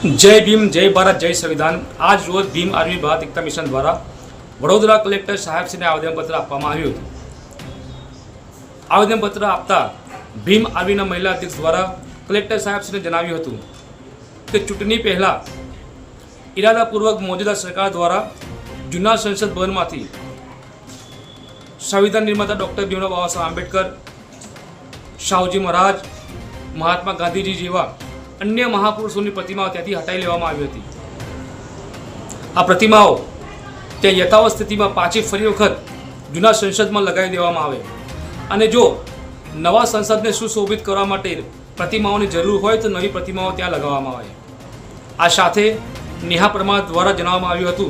जय भीम जय भारत जय संविधान। आज रोज भीम आर्मी भारत एकता मिशन द्वारा वडोदरा कलेक्टर साहेबश्रीने आवेदनपत्र આપવામાં આવ્યું હતું। આવેદનપત્ર આપતા ભીમ આર્મીના મહિલા અધ્યક્ષ દ્વારા કલેક્ટર સાહેબશ્રીને જણાવ્યું હતું કે ચૂંટણી પહેલા ઇરાદાપૂર્વક મોજૂદા સરકાર દ્વારા જૂના સંસદ ભવનમાંથી સંવિધાન નિર્માતા ડૉક્ટર ભીમરાવ બાબા આંબેડકર, શાહુજી મહારાજ, મહાત્મા ગાંધીજી જેવા अन्य महापुरुषों प्रतिमाओं त्याथी हटाई लेवामां आवी हती। आ प्रतिमाओं त्या यथावत स्थिति में पाછી फरी वखत जूना संसद में लगावी देवामां आवे अने जो नवा संसद ने सुशोभित करवा माटे प्रतिमाओं की जरूर होय तो नवी प्रतिमाओं त्यां लगाववामां आवे। आ साथे नेहा परमार द्वारा जणाववामां आव्युं हतुं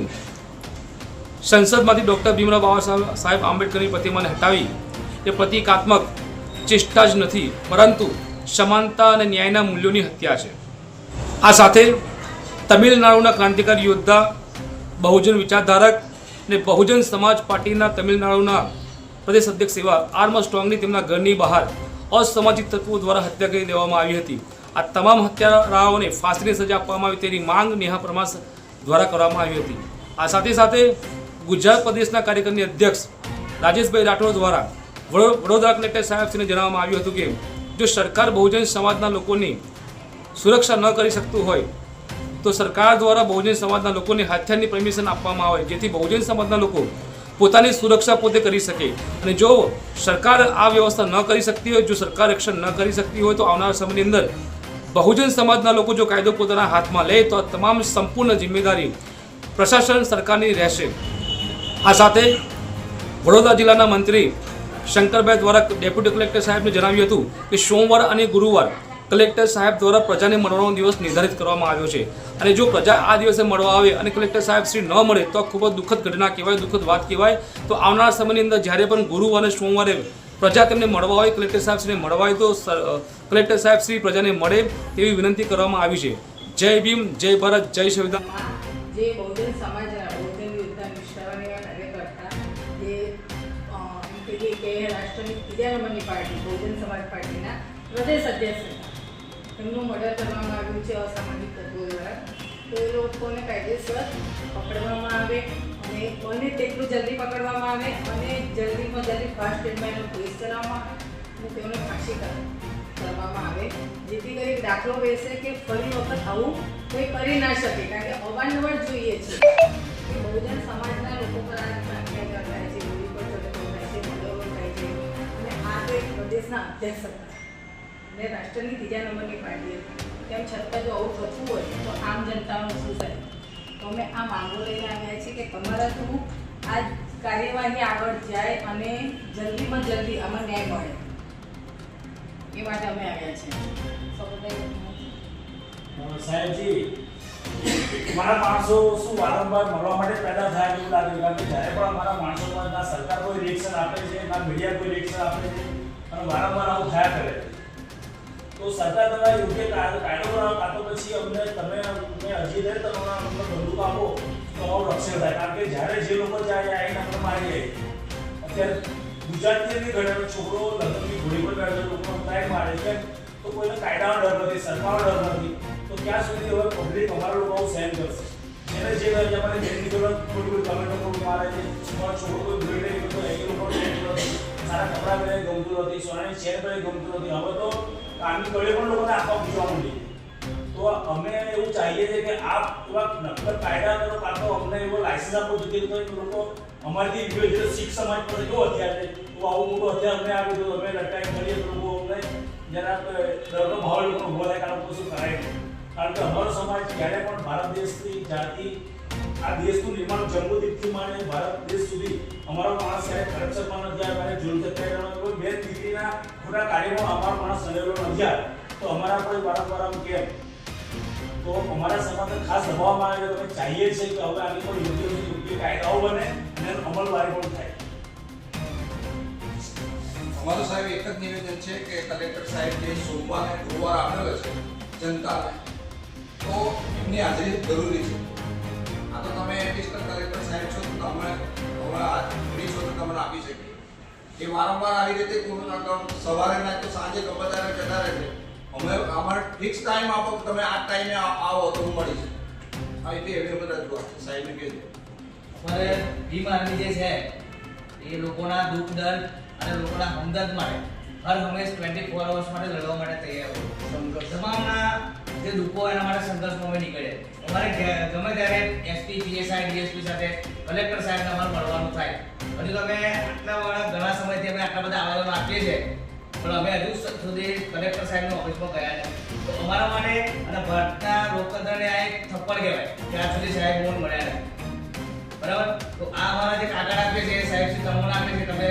संसद में डॉक्टर भीमराव बाबा साहेब आंबेडकर की प्रतिमा ने हटावी ए प्रतीकात्मक चेष्टा ज नथी परंतु समानता और न्यायना मूल्यों की हत्या है। आ साथे तमिलनाडुना क्रांतिकारी योद्धा, बहुजन विचारधारक ने बहुजन समाज पार्टी तमिलनाडुना प्रदेश अध्यक्ष एवा आर्मस्ट्रॉंगनी तेमना घरनी बहार असामाजिक तत्वों द्वारा हत्या करी देवामां आवी हती। आ तमाम हत्याराओने फांसीनी सजा आपवामां आवे तेनी मांग नेहा परमार द्वारा करवामां आवी हती। आ साथे साथे गुजरात प्रदेशना कार्यकारिणी अध्यक्ष राजेशभाई राठौड़ द्वारा वडोदरा कलेक्टर साहेबश्रीने जणाववामां आव्युं हतुं के जो सरकार बहुजन समाजना लोकोनी सुरक्षा न करी सकતું હોય तो सरकार द्वारा बहुजन समाजना लोकोने हत्यानी परमिशन आपवामां आवे जेथी बहुजन समाजना लोको पोतानी सुरक्षा पोते करी सके। અને જો સરકાર આ વ્યવસ્થા ન કરી શકતી હોય, જો સરકાર એક્શન ન કરી શકતી હોય તો આવનારા સમયની અંદર बहुजन समाजना લોકો જો કાયદો પોતાના હાથમાં લે તો તમામ સંપૂર્ણ જિમ્મેદારી પ્રશાસન સરકારની રહેશે। આ સાથે વડોદરા જિલ્લાના મંત્રી शंकरभाई द्वारा डेप्यूटी कलेक्टर साहेब ने जणाव्युं हतुं कि सोमवार और गुरुवार कलेक्टर साहेब द्वारा प्रजा ने मळવાનો दिवस निर्धारित करवामां आव्यो छे अने जो प्रजा आ दिवसे मळवा आवे अने कलेक्टर साहेब श्री न मळे तो खूब दुखद घटना कहेवाय, दुखद बात कहेवाय। तो आवनारा समयनी अंदर ज्यारे पण गुरुवार और सोमवारे प्रजा तेमने मळवा होय, कलेक्टर साहेब श्री मळवा होय तो कलेक्टर साहेब श्री प्रजाने मळे तेवी विनंती करवामां आवी छे। जय भीम जय भारत जय संविधान। जे बहुजन समाज बहुजन योद्धा निष्ठावान कार्यकर्ता जे राष्ट्रनी तीजा नंबरनी पार्टी बहुजन समाज पार्टीना प्रदेश अध्यक्ष एमનું મર્ડર કરવામાં આવ્યું છે અસામાજિક તત્વો દ્વારા। તો એ લોકોને કાયદેસર પકડવામાં આવે અને બને તેટલું જલ્દી પકડવામાં આવે અને જલ્દીમાં જલ્દી ફાસ્ટ ટ્રેકમાં એનો કેસ કરવામાં અને તેઓને ફાંસી કરવામાં આવે જેથી કરી દાખલો બેસે કે ફરી વખત આવું કોઈ કરી ના શકે। કારણ કે અવારનવાર જોઈએ છે કે बहुजन समाजना લોકો પર આ અત્યાચાર થાય છે, ગોળી પર ચડતો થાય છે, મર્ડરો થાય છે અને આ તો એક પ્રદેશના અધ્યક્ષ હતા અને રાષ્ટ્રની ત્રીજા નંબરની પાર્ટી હતી। તેમ છતાં જો આવું થતું હોય તો આમ જનતાનું શું થાય? તો અમે આ માંગો લઈને આવ્યા છીએ કે તમારા થ્રુ આ કાર્યવાહી આગળ જાય અને જલ્દીમાં જલ્દી આમાં ન્યાય મળે એ માટે અમે આવ્યા છીએ। સાહેબજી મારા માણસો શું વારંવાર મળવા માટે પેદા થાય એવું લાગે કારણ કે જ્યારે પણ અમારા માણસો પર ના સરકાર કોઈ રિએક્શન આપે છે ના મીડિયા કોઈ રિએક્શન આપે છે અને વારંવાર આવું થયા કરે તો સરકાર દ્વારા યોગ્ય કાયદો બનાવો કાં તો પછી અમને તમે અરજી દે તો અમને બંદૂક આપો તો અમારું રક્ષણ થાય। કારણ કે જ્યારે જે લોકો જાય આવીને આપણે મારી જાય અત્યારે ગુજરાતની ઘણા છોકરો લગ્નની ઘોડી પર કાઢે લોકો ટાઈમ મારે છે તો કોઈને કાયદાનો ડર નથી, સરકારનો ડર નથી તો ક્યાં સુધી હવે પબ્લિક અમારા લોકો સહન કરશે? એને જે કરે અમારે જેની જરૂરત થોડી કમેન્ટો મારે છે છોકરો કોઈ ભૂલી નહીં તો એ લોકો સારા કપડાં પહેરે ગમતું નથી, સોનાની ચેન પહેરે ગમતું નથી। હવે તો કાનની કડી પણ લોકોને આપવા પૂછવા માંડી। તો અમે એવું ચાહીએ છીએ કે આપ એવા નક્કર કાયદા કરો કાં તો અમને એવો લાયસન્સ આપો જેથી લોકો અમારી જે શીખ સમાજ પર કેવો હથિયાર છે તો આવું મોટું હથિયાર અમને આવ્યું તો અમે લટાઈ કરીએ તો લોકો અમને જરા ડરનો માહોલ લોકો ઉભો થાય કારણ કે શું કરાય નહીં। કારણ કે અમારો સમાજ ક્યારે પણ ભારત દેશની જાતિ આ દેશનું નિર્માણ જમ્મુદીપથી માંડીને ભારત દેશ સુધી અમારો માણસ ક્યારે કરપ્શનમાં નથી આવ્યો, ક્યારે જુલ્મ થતા કોઈ બેન દીકરીના ખોટા કાર્યમાં અમારો માણસ સરેલો નથી આવ્યો તો અમારા કોઈ વારંવાર આમ કેમ? તો અમારા સમાજને ખાસ દબાવવામાં આવે તો અમે ચાહીએ છીએ કે હવે આની પર યોગ્ય કાયદાઓ બને અને અમલવારી પણ થાય। અમારું સાહેબ એક જ નિવેદન છે કે કલેક્ટર સાહેબ જે સોમવાર અને ગુરુવાર આપેલો છે જનતાને તો એમની હાજરી જરૂરી છે। આ તો તમે એડિશનલ કલેક્ટર સાહેબ છો તો તમે ફ્રી છો તો તમને આપી શકીએ। એ વારંવાર આવી રીતે સવારે ના તો સાંજે ગમે ત્યારે જતા રહે છે અમે અમારે ફિક્સ ટાઈમ આપો કે તમે આ ટાઈમે આવો તો હું મળીશ. આ એટલી એવી અમે રજૂઆત છે સાહેબને કહેજો. અમારે ભીમ આર્મી જે છે એ લોકોના દુઃખ દર્દ અને લોકોના હમદર્દ માટે હર હંમેશ 24 અવર્સ માટે લડવા માટે તૈયાર હોય. તમામના જે દુઃખો એના માટે સંઘર્ષમાં અમે નીકળે. અમારે ગમે ત્યારે એસપી પીએસઆઈ ડીએસપી સાથે કલેક્ટર સાહેબને અમારે મળવાનું થાય. હજુ તમે ઘણા સમયથી અમે આટલા બધા આવેદનો આપીએ છીએ પણ અમે હજુ સુધી કલેક્ટર સાહેબની ઓફિસમાં ગયા નથી. તો અમારા માટે અને ભારતના લોકતંત્રને આ એક થપ્પડ કહેવાય કે આજ સુધી સાહેબ મોન મળ્યા નથી. બરાબર? તો આ અમારા જે કાગળ આપે છે સાહેબ શ્રી તમને આપે છે તમે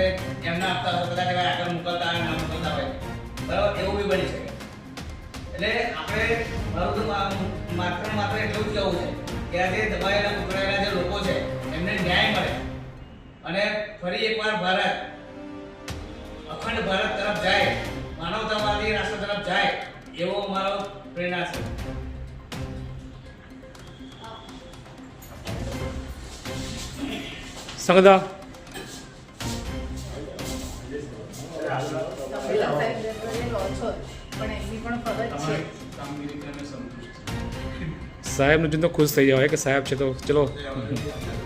એમના આપતા હો કદાચ એવા આગળ મોકલતા હોય ના મોકલતા હોય બરાબર એવું બી બની શકે. એટલે આપણે મારું તો માત્ર એટલું જ કહેવું છે કે આ જે દબાયેલા પકડાયેલા જે લોકો છે એમને ન્યાય મળે અને ફરી એકવાર ભારત અખંડ ભારત તરફ જાય, માનવતાવાદી રાષ્ટ્ર તરફ જાય એવો અમારો પ્રેરણા છે. સંગદા તબેલા સાહેબ જનરલી લો છો જ, પણ એમની પણ ફરજ છે. સાહેબનું જીન તો ખુશ થઈ જવાય કે સાહેબ છે તો ચલો જે અમારે